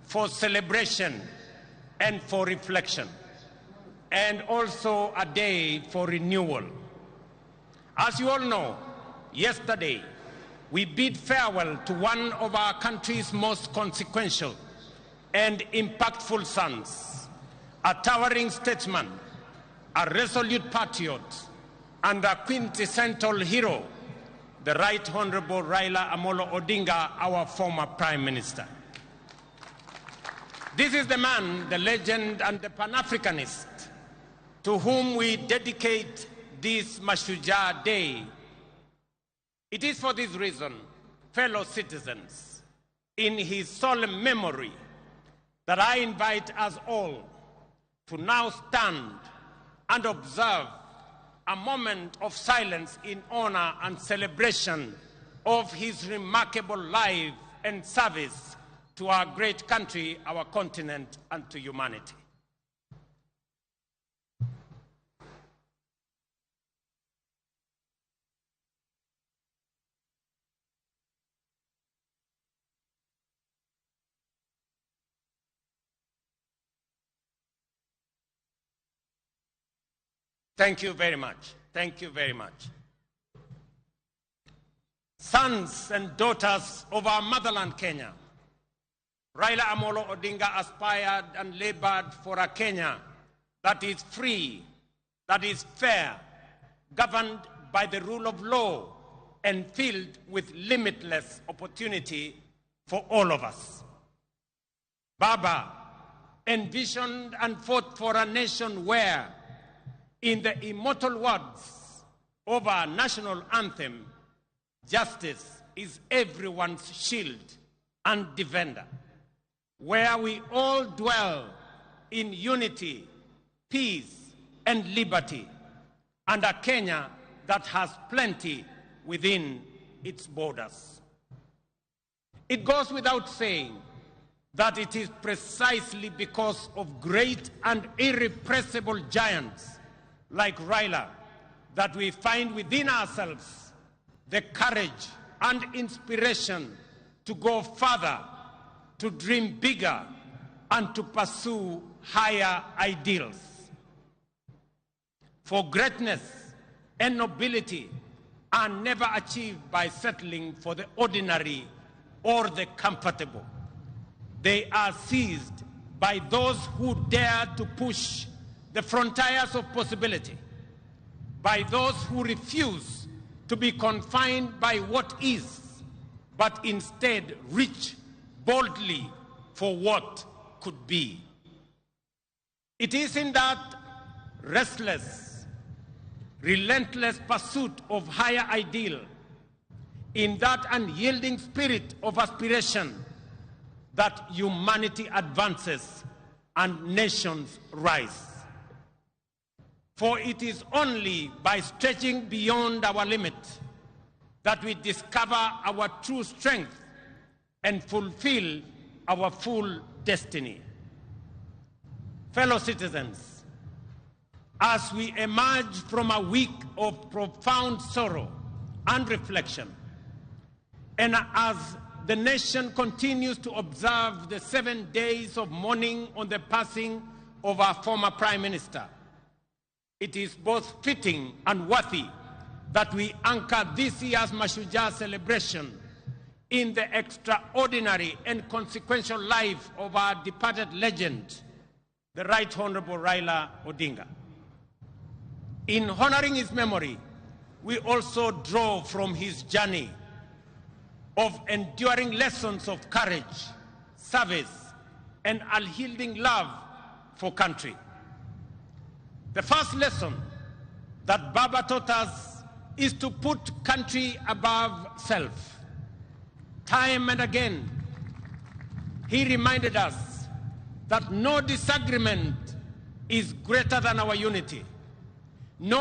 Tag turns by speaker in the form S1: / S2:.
S1: for celebration and for reflection, and also a day for renewal. As you all know, yesterday we bid farewell to one of our country's most consequential and impactful sons, a towering statesman, a resolute patriot, and a quintessential hero, the Right Honorable Raila Amolo Odinga, our former Prime Minister. This is the man, the legend, and the Pan-Africanist to whom we dedicate this Mashujaa Day. It is for this reason, fellow citizens, in his solemn memory, that I invite us all to now stand and observe a moment of silence in honor and celebration of his remarkable life and service to our great country, our continent, and to humanity. Thank you very much. Thank you very much. Sons and daughters of our motherland, Kenya, Raila Amolo Odinga aspired and labored for a Kenya that is free, that is fair, governed by the rule of law, and filled with limitless opportunity for all of us. Baba envisioned and fought for a nation where, in the immortal words of our national anthem, justice is everyone's shield and defender, where we all dwell in unity, peace, and liberty, and a Kenya that has plenty within its borders. It goes without saying that it is precisely because of great and irrepressible giants like Raila that we find within ourselves the courage and inspiration to go further, to dream bigger, and to pursue higher ideals. For greatness and nobility are never achieved by settling for the ordinary or the comfortable. They are seized by those who dare to push the frontiers of possibility, by those who refuse to be confined by what is, but instead reach boldly for what could be. It is in that restless, relentless pursuit of higher ideal, in that unyielding spirit of aspiration, that humanity advances and nations rise. For it is only by stretching beyond our limit that we discover our true strength and fulfill our full destiny. Fellow citizens, as we emerge from a week of profound sorrow and reflection, and as the nation continues to observe the 7 days of mourning on the passing of our former Prime Minister, it is both fitting and worthy that we anchor this year's Mashujaa celebration in the extraordinary and consequential life of our departed legend, the Right Honorable Raila Odinga. In honoring his memory, we also draw from his journey of enduring lessons of courage, service, and unyielding love for country. The first lesson that Baba taught us is to put country above self. Time and again, he reminded us that no disagreement is greater than our unity. No